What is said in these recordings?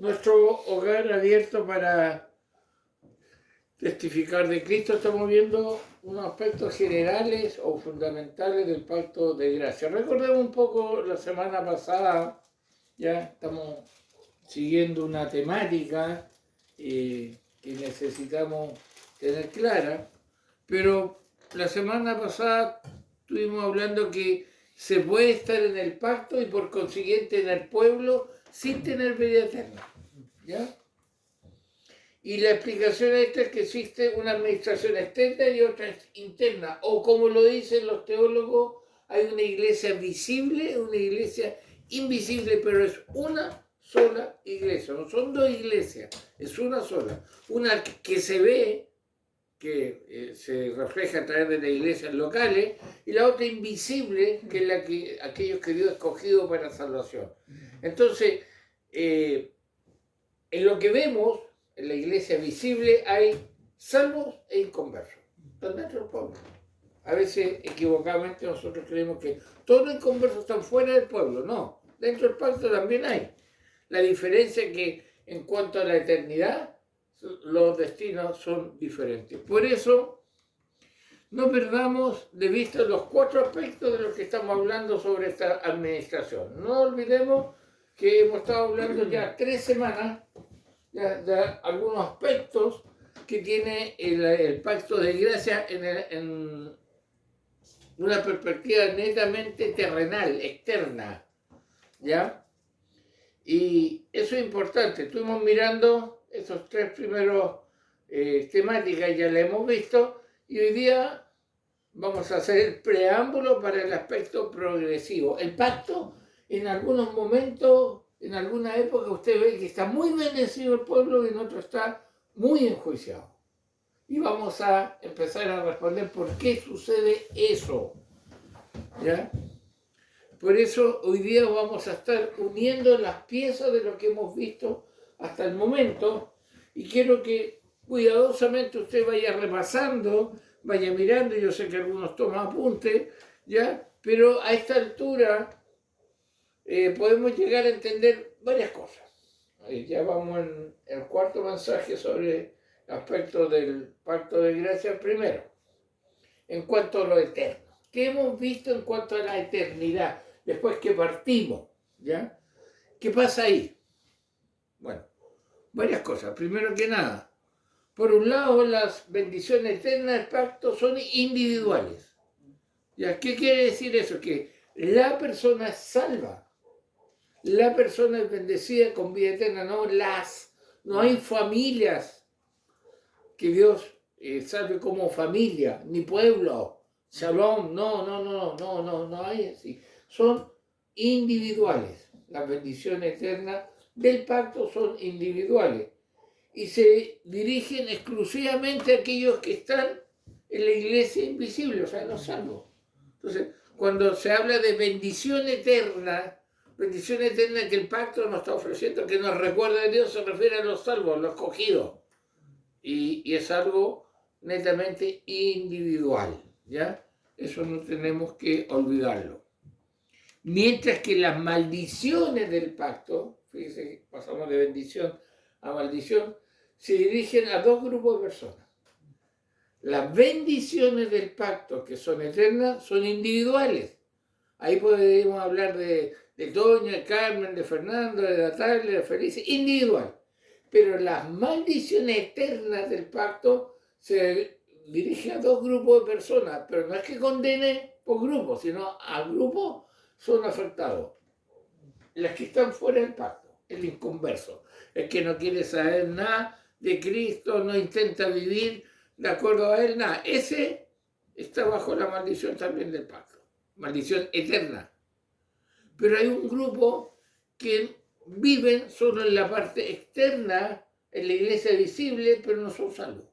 nuestro hogar abierto para testificar de Cristo. Estamos viendo unos aspectos generales o fundamentales del pacto de gracia. Recordemos un poco la semana pasada, ya estamos siguiendo una temática que necesitamos tener clara, pero la semana pasada estuvimos hablando que se puede estar en el pacto y por consiguiente en el pueblo sin tener vida eterna, ¿ya? Y la explicación esta es que existe una administración externa y otra interna, o como lo dicen los teólogos, hay una iglesia visible, una iglesia invisible, pero es una sola iglesia, no son dos iglesias, es una sola, una que se ve, que se refleja a través de las iglesias locales, y la otra invisible, que es la que aquellos que Dios ha escogido para salvación. Entonces, en lo que vemos, en la iglesia visible hay salvos e inconversos. Están dentro del pueblo. A veces, equivocadamente, nosotros creemos que todos los inconversos están fuera del pueblo. No, dentro del pacto también hay. La diferencia es que en cuanto a la eternidad, los destinos son diferentes. Por eso, no perdamos de vista los cuatro aspectos de los que estamos hablando sobre esta administración. No olvidemos que hemos estado hablando ya 3 semanas de algunos aspectos que tiene el pacto de gracia en una perspectiva netamente terrenal, externa, ¿ya? Y eso es importante. Estuvimos mirando esos 3 primeros temáticas, ya la hemos visto, y hoy día vamos a hacer el preámbulo para el aspecto progresivo. El pacto, en algunos momentos, en alguna época, usted ve que está muy bendecido el pueblo y en otro está muy enjuiciado. Y vamos a empezar a responder por qué sucede eso, ¿ya? Por eso hoy día vamos a estar uniendo las piezas de lo que hemos visto hasta el momento y quiero que cuidadosamente usted vaya repasando, vaya mirando, yo sé que algunos toman apuntes, ¿ya? Pero a esta altura podemos llegar a entender varias cosas. Ya vamos en el cuarto mensaje sobre el aspecto del pacto de gracia primero, en cuanto a lo eterno. ¿Qué hemos visto en cuanto a la eternidad? Después que partimos, ¿ya? ¿Qué pasa ahí? Bueno, varias cosas. Primero que nada, por un lado, las bendiciones eternas del pacto son individuales. ¿Ya? ¿Qué quiere decir eso? Que la persona es salva. La persona es bendecida con vida eterna, no hay familias que Dios salve como familia, ni pueblo, shalom, no hay así. Son individuales. Las bendiciones eternas del pacto son individuales y se dirigen exclusivamente a aquellos que están en la iglesia invisible, o sea, los salvos. Entonces, cuando se habla de bendición eterna que el pacto nos está ofreciendo, que nos recuerda a Dios, se refiere a los salvos, los escogidos. Y es algo netamente individual, ¿ya? Eso no tenemos que olvidarlo. Mientras que las maldiciones del pacto, fíjense, pasamos de bendición a maldición, se dirigen a 2 grupos de personas. Las bendiciones del pacto, que son eternas, son individuales. Ahí podemos hablar de Toño, de Carmen, de Fernando, de Natalia, de Felicia, individual. Pero las maldiciones eternas del pacto se dirigen a 2 grupos de personas, pero no es que condene por grupos, sino a grupos son afectados. Las que están fuera del pacto, el inconverso, el que no quiere saber nada de Cristo, no intenta vivir de acuerdo a él, nada. Ese está bajo la maldición también del pacto, maldición eterna. Pero hay un grupo que viven solo en la parte externa, en la iglesia visible, pero no son salvos.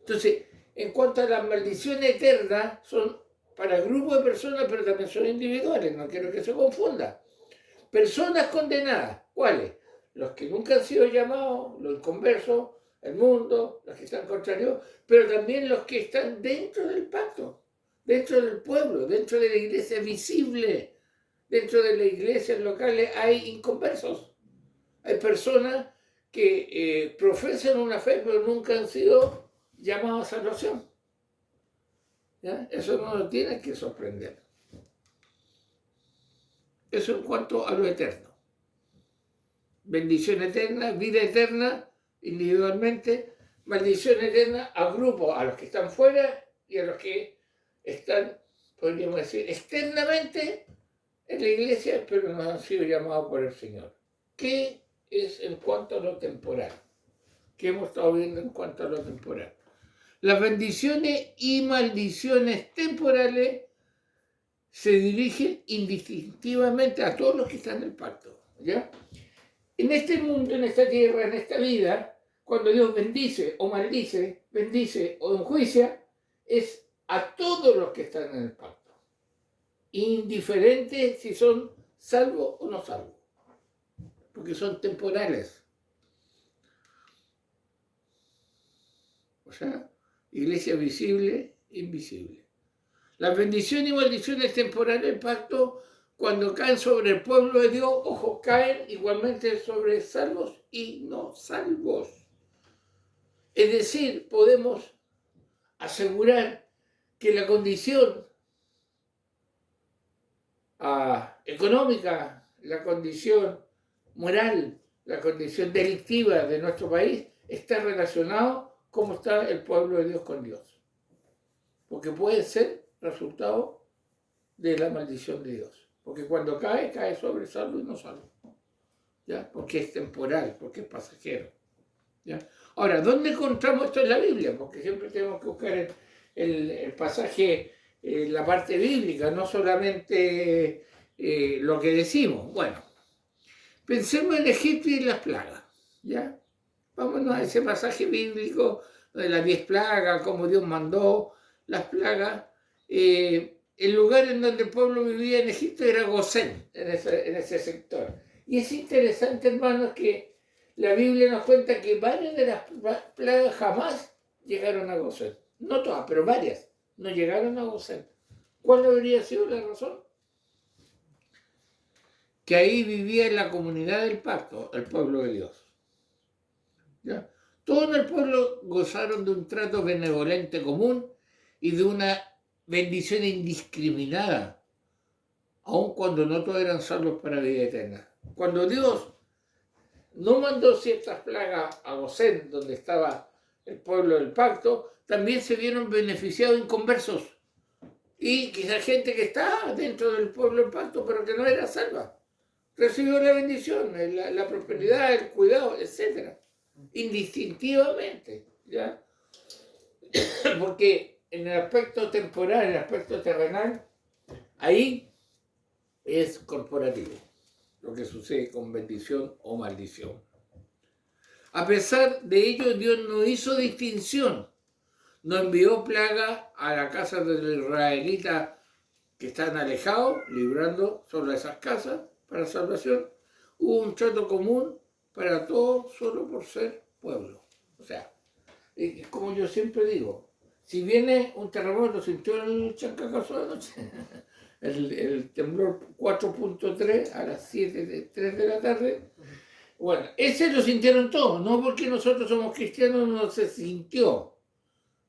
Entonces, en cuanto a la maldición eterna, son para grupos de personas, pero también son individuales, no quiero que se confunda. Personas condenadas, ¿cuáles? Los que nunca han sido llamados, los inconversos, el mundo, los que están contrarios, pero también los que están dentro del pacto, dentro del pueblo, dentro de la iglesia visible. Dentro de las iglesias locales hay inconversos, Hay personas que profesan una fe, pero nunca han sido llamados a salvación. ¿Ya? Eso no nos tiene que sorprender. Eso en cuanto a lo eterno. Bendición eterna, vida eterna, individualmente, maldición eterna a grupos, a los que están fuera y a los que están, podríamos decir, externamente en la iglesia, pero no han sido llamados por el Señor. ¿Qué es en cuanto a lo temporal? ¿Qué hemos estado viendo en cuanto a lo temporal? Las bendiciones y maldiciones temporales se dirigen indistintivamente a todos los que están en el pacto, ¿ya? En este mundo, en esta tierra, en esta vida, cuando Dios bendice o maldice, bendice o enjuicia, es a todos los que están en el pacto, indiferente si son salvos o no salvos, porque son temporales. O sea, iglesia visible, invisible. Las bendiciones y maldiciones temporales del pacto, cuando caen sobre el pueblo de Dios, ojo, caen igualmente sobre salvos y no salvos. Es decir, podemos asegurar que la condición económica, la condición moral, la condición delictiva de nuestro país está relacionado cómo está el pueblo de Dios con Dios. Porque puede ser resultado de la maldición de Dios. Porque cuando cae, cae sobre salvo y no salvo. ¿Ya? Porque es temporal, porque es pasajero. ¿Ya? Ahora, ¿dónde encontramos esto en la Biblia? Porque siempre tenemos que buscar el pasaje, la parte bíblica, no solamente lo que decimos. Bueno, pensemos en Egipto y en las plagas. ¿Ya? Vámonos a ese pasaje bíblico de las 10 plagas, cómo Dios mandó las plagas. El lugar en donde el pueblo vivía en Egipto era Gosén, en ese sector. Y es interesante, hermanos, que la Biblia nos cuenta que varias de las plagas jamás llegaron a Gosén. No todas, pero varias no llegaron a Gosén. ¿Cuál habría sido la razón? Que ahí vivía en la comunidad del pacto, el pueblo de Dios. ¿Ya? Todos en el pueblo gozaron de un trato benevolente común y de una bendición indiscriminada, aun cuando no todos eran salvos para vida eterna. Cuando Dios no mandó ciertas plagas a Gosén, donde estaba el pueblo del pacto, también se vieron beneficiados inconversos. Y quizá gente que estaba dentro del pueblo del pacto, pero que no era salva, recibió la bendición, la prosperidad, el cuidado, etc. Indistintivamente, ¿ya? Porque en el aspecto temporal, en el aspecto terrenal, ahí es corporativo lo que sucede con bendición o maldición. A pesar de ello, Dios no hizo distinción, no envió plaga a la casa de los israelitas que están alejados, librando solo esas casas para salvación. Hubo un trato común para todos solo por ser pueblo. O sea, como yo siempre digo, si viene un terremoto, sintió el chancacazo de noche, el temblor 4.3 a las 7:03 de la tarde, bueno, ese lo sintieron todos, no porque nosotros somos cristianos no se sintió,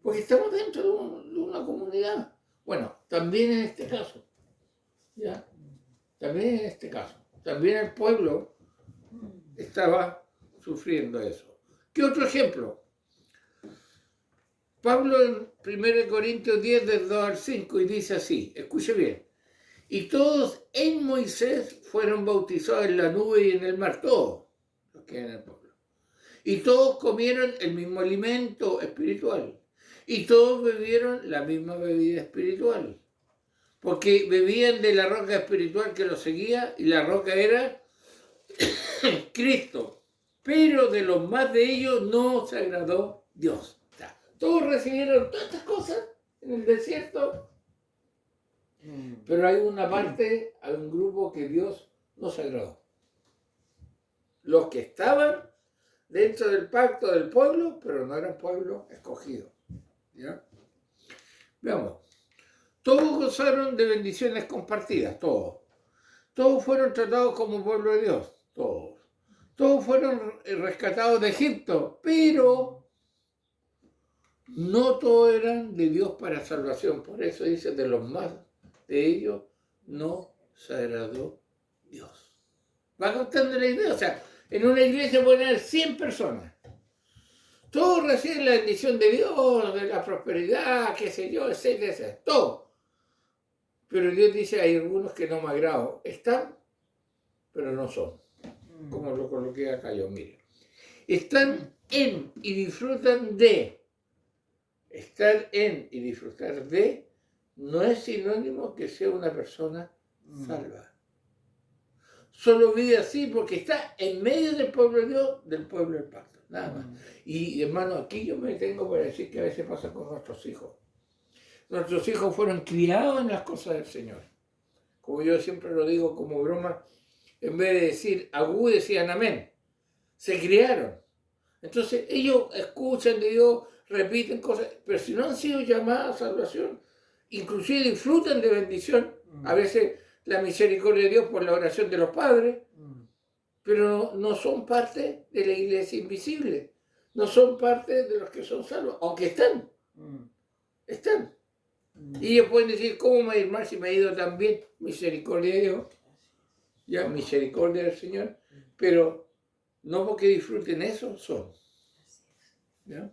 porque estamos dentro de una comunidad. Bueno, también en este caso, ¿ya? También en este caso, también el pueblo estaba sufriendo eso. ¿Qué otro ejemplo? Pablo en 1 Corintios 10, del 2 al 5, y dice así, escuche bien, y todos en Moisés fueron bautizados en la nube y en el mar, todos los que en el pueblo. Y todos comieron el mismo alimento espiritual, y todos bebieron la misma bebida espiritual, porque bebían de la roca espiritual que los seguía, y la roca era Cristo. Pero de los más de ellos no se agradó Dios. O sea, todos recibieron todas estas cosas en el desierto, pero hay una parte, hay un grupo que Dios no se agradó. Los que estaban dentro del pacto del pueblo, pero no eran pueblo escogido. ¿Ya? Veamos. Todos gozaron de bendiciones compartidas, todos. Todos fueron tratados como pueblo de Dios, todos. Todos fueron rescatados de Egipto, pero no todos eran de Dios para salvación. Por eso dice, de los más de ellos no se agradó Dios. ¿Va captando la idea? O sea, en una iglesia pueden haber 100 personas. Todos reciben la bendición de Dios, de la prosperidad, qué sé yo, etcétera, etcétera. Todo. Pero Dios dice, hay algunos que no me agrado. Están, pero no son. Como lo coloqué acá yo, mire. Están en y disfrutan de. Estar en y disfrutar de no es sinónimo que sea una persona salva. Solo vive así porque está en medio del pueblo de Dios, del pueblo del pacto, nada más. Y hermano, aquí yo me tengo para decir que a veces pasa con nuestros hijos. Nuestros hijos fueron criados en las cosas del Señor. Como yo siempre lo digo como broma, en vez de decir agú, decían amén. Se criaron. Entonces ellos escuchan de Dios, repiten cosas, pero si no han sido llamados a salvación, inclusive disfrutan de bendición, a veces la misericordia de Dios por la oración de los padres, pero no son parte de la iglesia invisible, no son parte de los que son salvos, aunque están. Y ellos pueden decir, ¿cómo me va a ir mal si me ha ido tan bien? Misericordia de Dios, ya, misericordia del Señor, pero no porque disfruten eso, son. ¿Ya?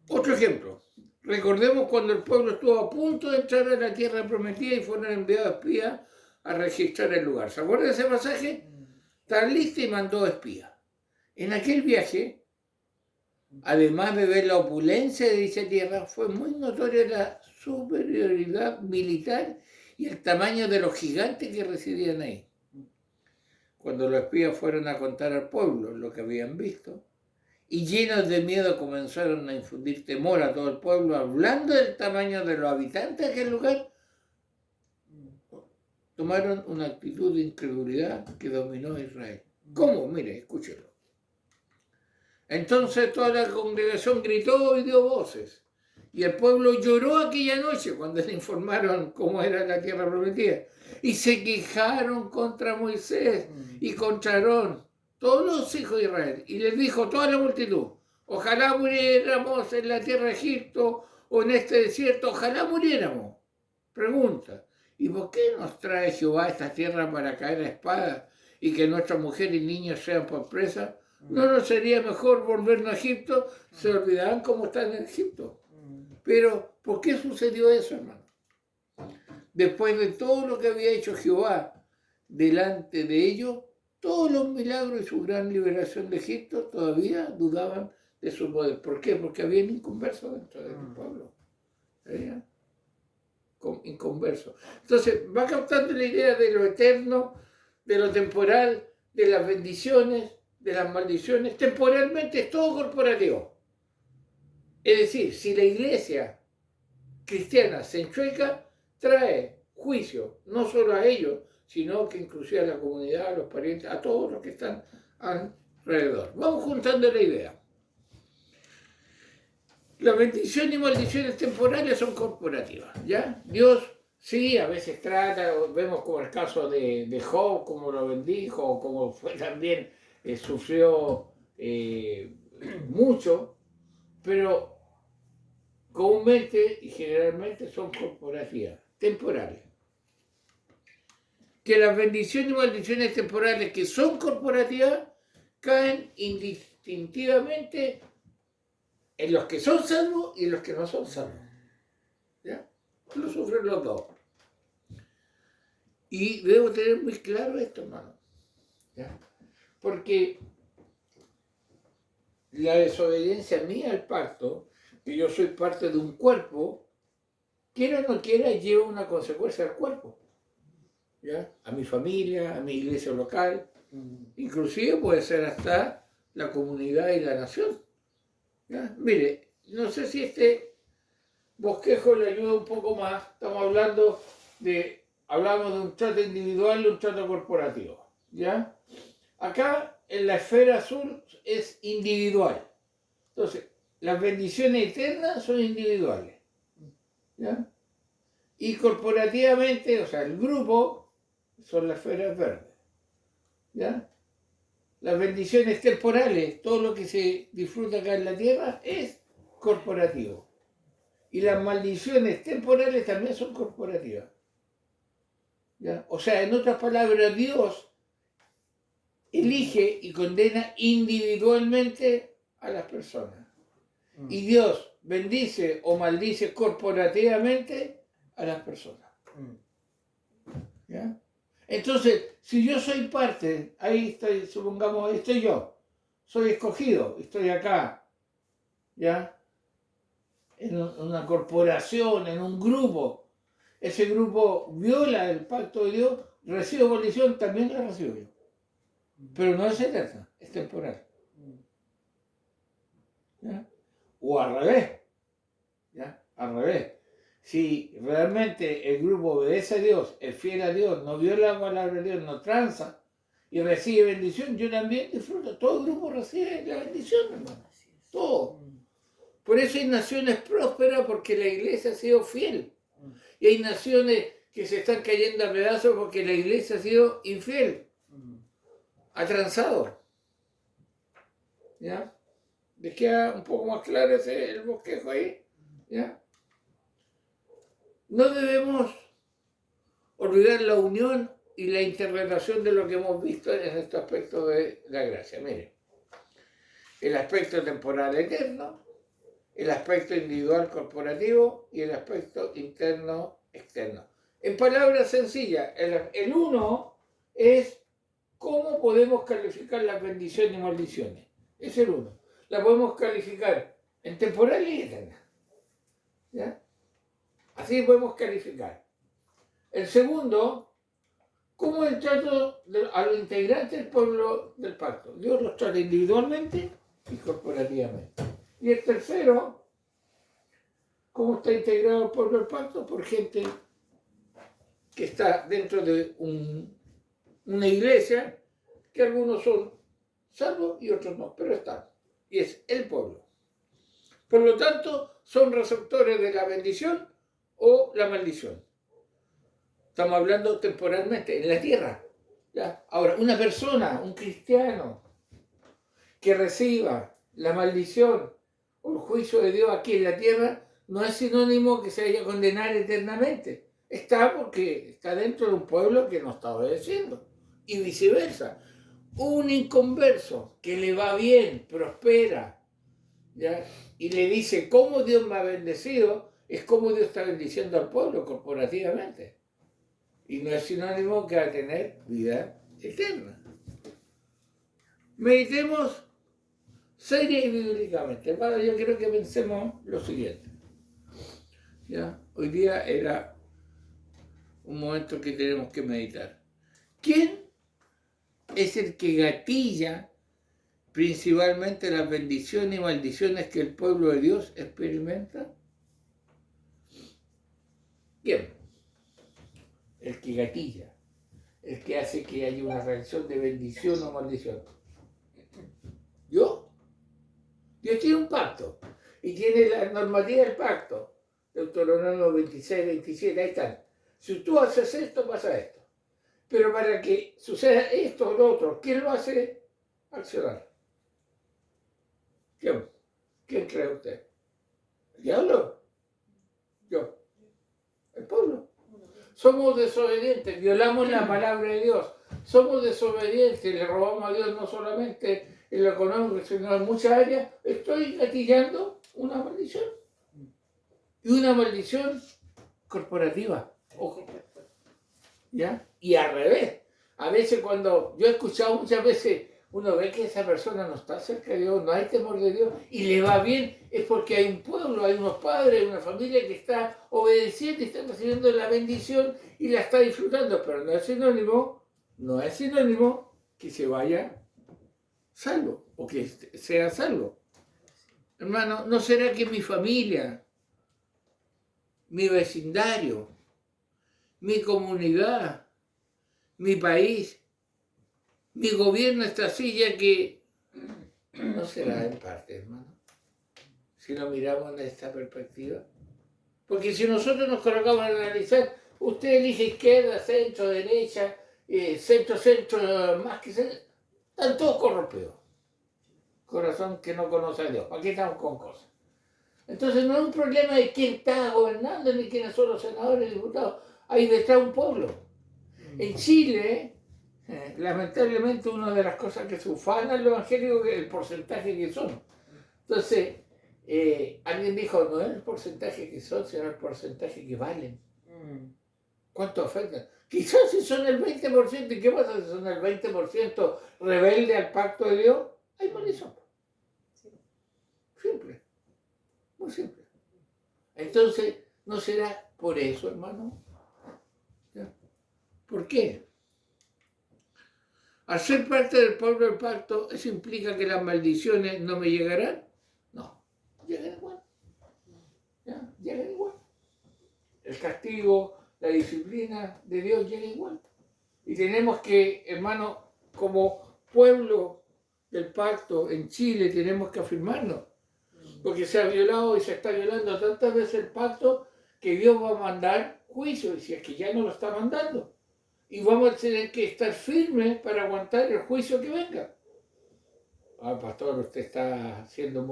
Otro ejemplo. Recordemos cuando el pueblo estuvo a punto de entrar a la tierra prometida y fueron enviados espías a registrar el lugar. ¿Se acuerdan de ese pasaje? Está lista y mandó espías. En aquel viaje, además de ver la opulencia de dicha tierra, fue muy notoria la superioridad militar y el tamaño de los gigantes que residían ahí. Cuando los espías fueron a contar al pueblo lo que habían visto, y llenos de miedo comenzaron a infundir temor a todo el pueblo, hablando del tamaño de los habitantes de aquel lugar, tomaron una actitud de incredulidad que dominó a Israel. ¿Cómo? Mire, escúchelo. Entonces toda la congregación gritó y dio voces, y el pueblo lloró aquella noche cuando le informaron cómo era la tierra prometida, y se quejaron contra Moisés y contra Aarón, todos los hijos de Israel, y les dijo toda la multitud, ojalá muriéramos en la tierra de Egipto o en este desierto, ojalá muriéramos. Pregunta, ¿y por qué nos trae Jehová a esta tierra para caer a espada y que nuestras mujeres y niños sean por presa? ¿No nos sería mejor volvernos a Egipto? Se olvidarán cómo están en Egipto. Pero, ¿por qué sucedió eso, hermano? Después de todo lo que había hecho Jehová delante de ellos, todos los milagros y su gran liberación de Egipto, todavía dudaban de su poder. ¿Por qué? Porque habían inconversos dentro del pueblo. ¿Sabían? Inconversos. Entonces, va captando la idea de lo eterno, de lo temporal, de las bendiciones, de las maldiciones. Temporalmente es todo corporativo. Es decir, si la iglesia cristiana se enchueca, trae juicio, no solo a ellos, sino que inclusive a la comunidad, a los parientes, a todos los que están alrededor. Vamos juntando la idea. Las bendiciones y maldiciones temporales son corporativas, ¿ya? Dios sí, a veces trata, vemos como el caso de Job, como lo bendijo, como fue también, sufrió mucho, pero comúnmente y generalmente son corporativas, temporales. Que las bendiciones y maldiciones temporales que son corporativas caen indistintivamente en los que son salvos y en los que no son salvos. ¿Ya? Lo sufren los dos. Y debo tener muy claro esto, hermano. ¿Ya? Porque la desobediencia mía al pacto, que yo soy parte de un cuerpo, quiera o no quiera, lleva una consecuencia al cuerpo. ¿Ya? A mi familia, a mi iglesia local, inclusive puede ser hasta la comunidad y la nación. ¿Ya? Mire, no sé si este bosquejo le ayuda un poco más. Estamos hablamos de un trato individual y un trato corporativo. ¿Ya? Acá en la esfera azul es individual. Entonces, las bendiciones eternas son individuales. ¿Ya? Y corporativamente, o sea, el grupo son las esferas verdes. ¿Ya? Las bendiciones temporales, todo lo que se disfruta acá en la tierra es corporativo. Y las maldiciones temporales también son corporativas. ¿Ya? O sea, en otras palabras, Dios elige y condena individualmente a las personas. Y Dios bendice o maldice corporativamente a las personas. ¿Ya? Entonces, si yo soy parte, ahí estoy, supongamos, estoy yo, soy escogido, estoy acá, ¿ya? En una corporación, en un grupo, ese grupo viola el pacto de Dios, recibe maldición, también la recibo yo. Pero no es eterna, es temporal. ¿Ya? O al revés, ¿ya? Al revés. Si realmente el grupo obedece a Dios, es fiel a Dios, no viola la palabra de Dios, no tranza y recibe bendición, yo también disfruto. Todo el grupo recibe la bendición, hermano. Todo. Por eso hay naciones prósperas porque la iglesia ha sido fiel. Y hay naciones que se están cayendo a pedazos porque la iglesia ha sido infiel. Ha transado. ¿Ya? ¿Les queda un poco más claro el bosquejo ahí? ¿Ya? No debemos olvidar la unión y la interrelación de lo que hemos visto en este aspecto de la gracia. Miren, el aspecto temporal eterno, el aspecto individual corporativo y el aspecto interno externo. En palabras sencillas, el uno es cómo podemos calificar las bendiciones y maldiciones. Es el uno. La podemos calificar en temporal y eterna. ¿Ya? Así podemos calificar. El segundo, ¿cómo es el trato a los integrantes del pueblo del pacto? Dios los trata individualmente y corporativamente. Y el tercero, ¿cómo está integrado el pueblo del pacto? Por gente que está dentro de una iglesia, que algunos son salvos y otros no, pero están. Y es el pueblo. Por lo tanto, son receptores de la bendición o la maldición. Estamos hablando temporalmente, en la tierra. ¿Ya? Ahora, una persona, un cristiano, que reciba la maldición o el juicio de Dios aquí en la tierra, no es sinónimo que se vaya a condenar eternamente. Está porque está dentro de un pueblo que no está obedeciendo. Y viceversa. Un inconverso que le va bien, prospera, ¿ya? Y le dice cómo Dios me ha bendecido, es como Dios está bendiciendo al pueblo corporativamente. Y no es sinónimo que va a tener vida eterna. Meditemos seria y bíblicamente. Hermano, yo quiero que pensemos lo siguiente. ¿Ya? Hoy día era un momento que tenemos que meditar. ¿Quién es el que gatilla principalmente las bendiciones y maldiciones que el pueblo de Dios experimenta? ¿Quién? El que gatilla, el que hace que haya una reacción de bendición o maldición. ¿Yo? Dios tiene un pacto y tiene la normativa del pacto. Deuteronomio 26, 27, ahí están. Si tú haces esto, pasa esto. Pero para que suceda esto o lo otro, ¿quién lo hace accionar? ¿Quién? ¿Quién cree usted? ¿El diablo? Yo. El pueblo. Somos desobedientes, violamos la palabra de Dios. Somos desobedientes, le robamos a Dios no solamente en lo económico, sino en muchas áreas. Estoy gatillando una maldición. Y una maldición corporativa. Ojo. ¿Ya? Y al revés. A veces cuando yo he escuchado muchas veces, uno ve que esa persona no está cerca de Dios, no hay temor de Dios y le va bien, es porque hay un pueblo, hay unos padres, hay una familia que está obedeciendo y está recibiendo la bendición y la está disfrutando, pero no es sinónimo que se vaya salvo o que sea salvo. Hermano, ¿no será que mi familia, mi vecindario, mi comunidad, mi país, mi gobierno está así ya que no será en parte, hermano? Si lo miramos en esta perspectiva. Porque si nosotros nos colocamos a analizar, usted elige izquierda, centro, derecha, centro, más que centro. Están todos corrompidos. Corazón que no conoce a Dios. Aquí estamos con cosas. Entonces no es un problema de quién está gobernando ni quiénes son los senadores y diputados. Hay detrás un pueblo. En Chile, lamentablemente, una de las cosas que se ufana en los evangélicos es el porcentaje que son. Entonces, alguien dijo, no es el porcentaje que son, sino el porcentaje que valen. ¿Cuánto afectan? Quizás si son el 20%, ¿y qué pasa si son el 20% rebelde al pacto de Dios? Hay maldición. Simple. Muy simple. Entonces, ¿no será por eso, hermano? ¿Ya? ¿Por qué? Al ser parte del pueblo del pacto, ¿eso implica que las maldiciones no me llegarán? No, llegan igual. ¿Ya? Llegan igual. El castigo, la disciplina de Dios llega igual. Y tenemos que, hermano, como pueblo del pacto en Chile, tenemos que afirmarnos. Porque se ha violado y se está violando tantas veces el pacto que Dios va a mandar juicio, y si es que ya no lo está mandando. Y vamos a tener que estar firmes para aguantar el juicio que venga. Ah, pastor, usted está haciendo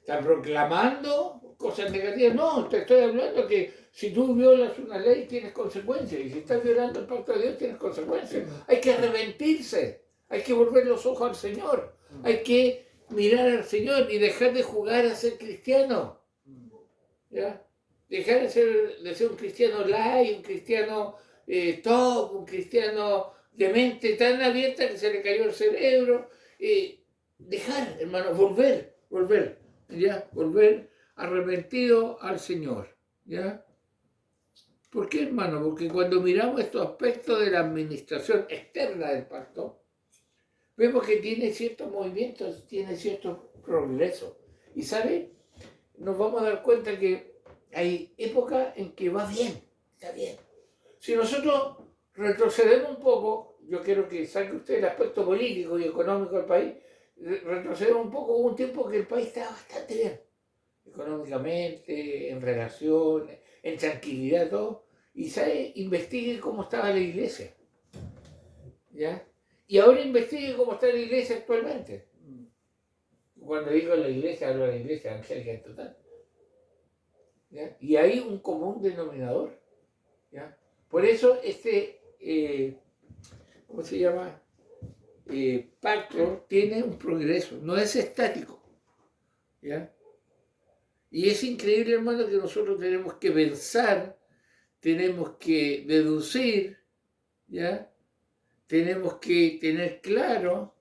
está proclamando cosas negativas. No, te estoy hablando que si tú violas una ley tienes consecuencias, y si estás violando el pacto de Dios tienes consecuencias. Hay que arrepentirse, hay que volver los ojos al Señor, hay que mirar al Señor y dejar de jugar a ser cristiano. ¿Ya? Dejar de ser un cristiano light, un cristiano top, un cristiano de mente tan abierta que se le cayó el cerebro. Dejar, hermano, volver, ¿ya? Volver arrepentido al Señor, ¿ya? ¿Por qué, hermano? Porque cuando miramos estos aspectos de la administración externa del pacto, vemos que tiene ciertos movimientos, tiene ciertos progresos. Y, ¿sabe? Nos vamos a dar cuenta que hay épocas en que va bien, está bien. Si nosotros retrocedemos un poco, yo quiero que saque usted el aspecto político y económico del país, retrocedemos un poco, hubo un tiempo que el país estaba bastante bien, económicamente, en relaciones, en tranquilidad, todo. Y, ¿sabe? Investigue cómo estaba la iglesia, ¿ya? Y ahora investigue cómo está la iglesia actualmente. Cuando digo la iglesia, hablo de la iglesia evangélica en total. ¿Ya? Y hay un común denominador. ¿Ya? Por eso ¿cómo se llama? Pacto tiene un progreso, no es estático. ¿Ya? Y es increíble, hermano, que nosotros tenemos que pensar, tenemos que deducir, ¿ya? Tenemos que tener claro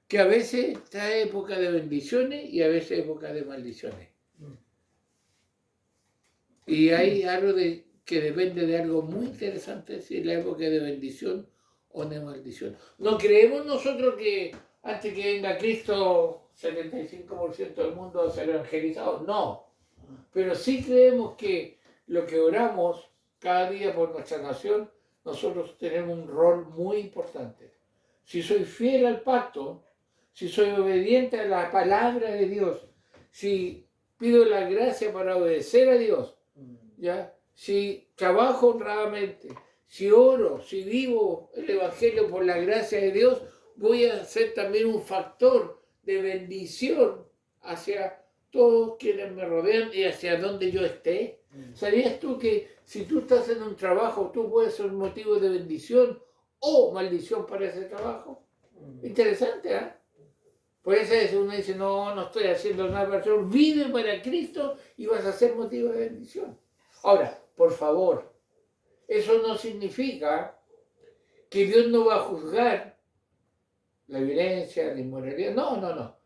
que a veces está época de bendiciones y a veces época de maldiciones. Y hay algo que depende de algo muy interesante, si es la época de bendición o de maldición. No creemos nosotros que antes que venga Cristo, 75% del mundo será evangelizado. No. Pero sí creemos que lo que oramos cada día por nuestra nación, nosotros tenemos un rol muy importante. Si soy fiel al pacto, si soy obediente a la palabra de Dios, si pido la gracia para obedecer a Dios, ¿ya? Si trabajo honradamente, si oro, si vivo el Evangelio por la gracia de Dios, voy a ser también un factor de bendición hacia todos quienes me rodean y hacia donde yo esté. ¿Sabías tú que si tú estás en un trabajo, tú puedes ser un motivo de bendición o maldición para ese trabajo? Interesante, ¿eh? Por eso uno dice, no estoy haciendo nada para Dios. Vive para Cristo y vas a ser motivo de bendición. Ahora, por favor, eso no significa que Dios no va a juzgar la violencia, la inmoralidad. No.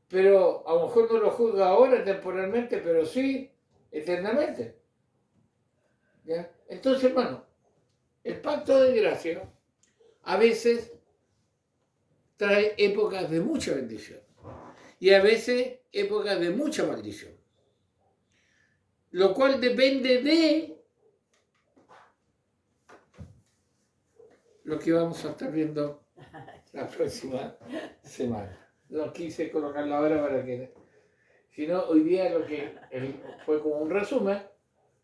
Pero a lo mejor no lo juzga ahora temporalmente, pero sí eternamente. ¿Ya? Entonces, hermano, el pacto de gracia a veces trae épocas de mucha bendición y a veces épocas de mucha maldición. Lo cual depende de lo que vamos a estar viendo la próxima semana. No quise colocarlo ahora para que... Si no, hoy día fue como un resumen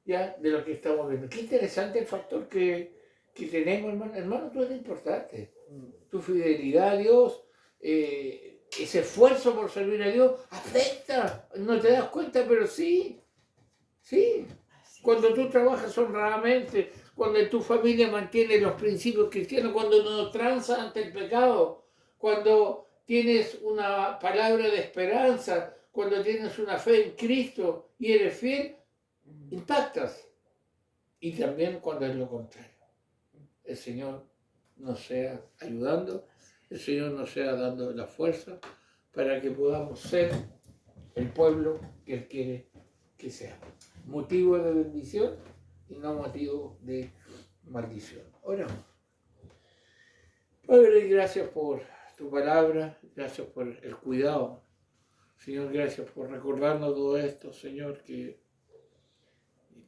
ya de lo que estamos viendo. Qué interesante el factor que tenemos, hermano. Hermano, tú eres importante. tu fidelidad a Dios, ese esfuerzo por servir a Dios, afecta. No te das cuenta, pero sí. Sí. Cuando tú trabajas honradamente, cuando tu familia mantiene los principios cristianos, cuando no tranza ante el pecado, cuando tienes una palabra de esperanza, cuando tienes una fe en Cristo y eres fiel, impactas. Y también cuando es lo contrario. El Señor nos sea ayudando, el Señor nos sea dando la fuerza para que podamos ser el pueblo que Él quiere que seamos. Motivo de bendición y no motivo de maldición. Oramos. Padre, gracias por tu palabra, gracias por el cuidado. Señor, gracias por recordarnos todo esto, Señor, que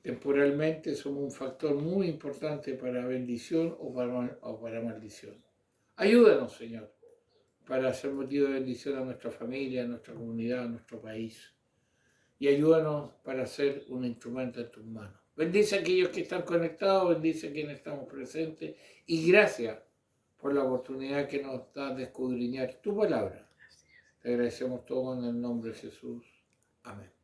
temporalmente somos un factor muy importante para bendición o para maldición. Ayúdanos, Señor, para ser motivo de bendición a nuestra familia, a nuestra comunidad, a nuestro país. Y ayúdanos para ser un instrumento en tus manos. Bendice a aquellos que están conectados, bendice a quienes estamos presentes y gracias por la oportunidad que nos da de escudriñar tu palabra. Te agradecemos todo en el nombre de Jesús. Amén.